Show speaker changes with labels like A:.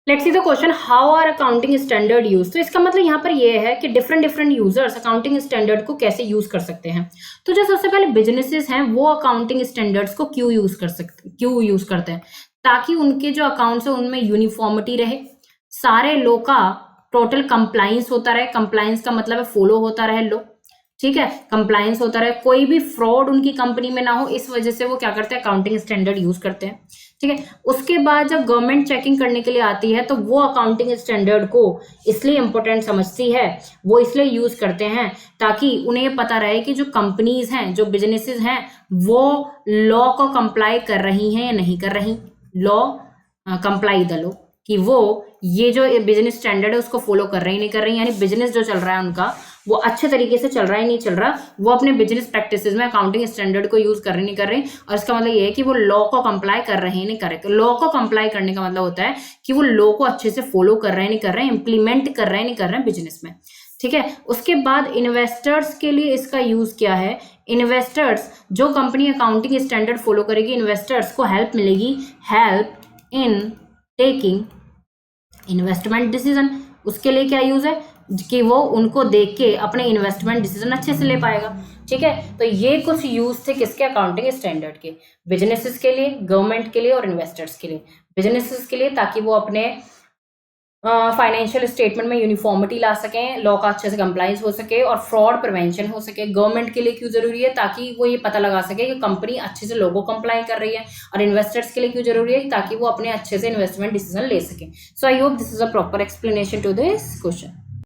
A: Let's see the question, how are accounting standard use. तो इसका मतलब यहाँ पर ये है कि different different users accounting standard को कैसे यूज कर सकते हैं। तो जो सबसे पहले बिजनेसेस हैं वो अकाउंटिंग स्टैंडर्ड्स को क्यों यूज करते हैं, ताकि उनके जो अकाउंट्स है उनमें यूनिफॉर्मिटी रहे, सारे लो का टोटल कंप्लाइंस होता रहे। कंप्लाइंस का मतलब है फॉलो होता रहे लो, ठीक है, कंप्लायंस होता रहे, कोई भी फ्रॉड उनकी कंपनी में ना हो, इस वजह से वो क्या करते हैं, अकाउंटिंग स्टैंडर्ड यूज करते हैं, ठीक है। उसके बाद जब गवर्नमेंट चेकिंग करने के लिए आती है तो वो अकाउंटिंग स्टैंडर्ड को इसलिए इंपॉर्टेंट समझती है, वो इसलिए यूज करते हैं ताकि उन्हें ये पता रहे कि जो कंपनीज हैं, जो बिजनेसेस हैं, वो लॉ को कंप्लाई कर रही हैं या नहीं कर रही, लॉ कंप्लाई द लॉ, कि वो ये जो बिजनेस स्टैंडर्ड है उसको फॉलो कर रही नहीं कर रही, यानी बिजनेस जो चल रहा है उनका वो अच्छे तरीके से चल रहा है नहीं चल रहा, वो अपने बिजनेस प्रैक्टिसेस में अकाउंटिंग स्टैंडर्ड को यूज कर रही नहीं कर रही। और इसका मतलब ये है कि वो लॉ को कंप्लाई कर रहे हैं नहीं कर रहे। तो लॉ को कंप्लाई करने का मतलब होता है कि वो लॉ को अच्छे से फॉलो कर रहे हैं नहीं कर रहे, इंप्लीमेंट कर रहे हैं नहीं कर रहे बिजनेस में, ठीक है। उसके बाद इन्वेस्टर्स के लिए इसका यूज क्या है, इन्वेस्टर्स, जो कंपनी अकाउंटिंग स्टैंडर्ड फॉलो करेगी, इन्वेस्टर्स को हेल्प मिलेगी, help in taking investment decision. उसके लिए क्या यूज है कि वो उनको देख के अपने इन्वेस्टमेंट डिसीजन अच्छे से ले पाएगा, ठीक है। तो ये कुछ यूज थे किसके, अकाउंटिंग स्टैंडर्ड के, बिजनेसेस के लिए, गवर्नमेंट के लिए और इन्वेस्टर्स के लिए। बिजनेसेस के लिए ताकि वो अपने फाइनेंशियल स्टेटमेंट में यूनिफॉर्मिटी ला सकें, लॉ का अच्छे से कंप्लाइंस हो सके और फ्रॉड प्रिवेंशन हो सके। गवर्नमेंट के लिए क्यों जरूरी है, ताकि वो ये पता लगा सके कि कंपनी अच्छे से लोगों कंप्लाई कर रही है। और इन्वेस्टर्स के लिए क्यों जरूरी है, ताकि वो अपने अच्छे से इन्वेस्टमेंट डिसीजन ले सके। So I hope this is a proper explanation to this question.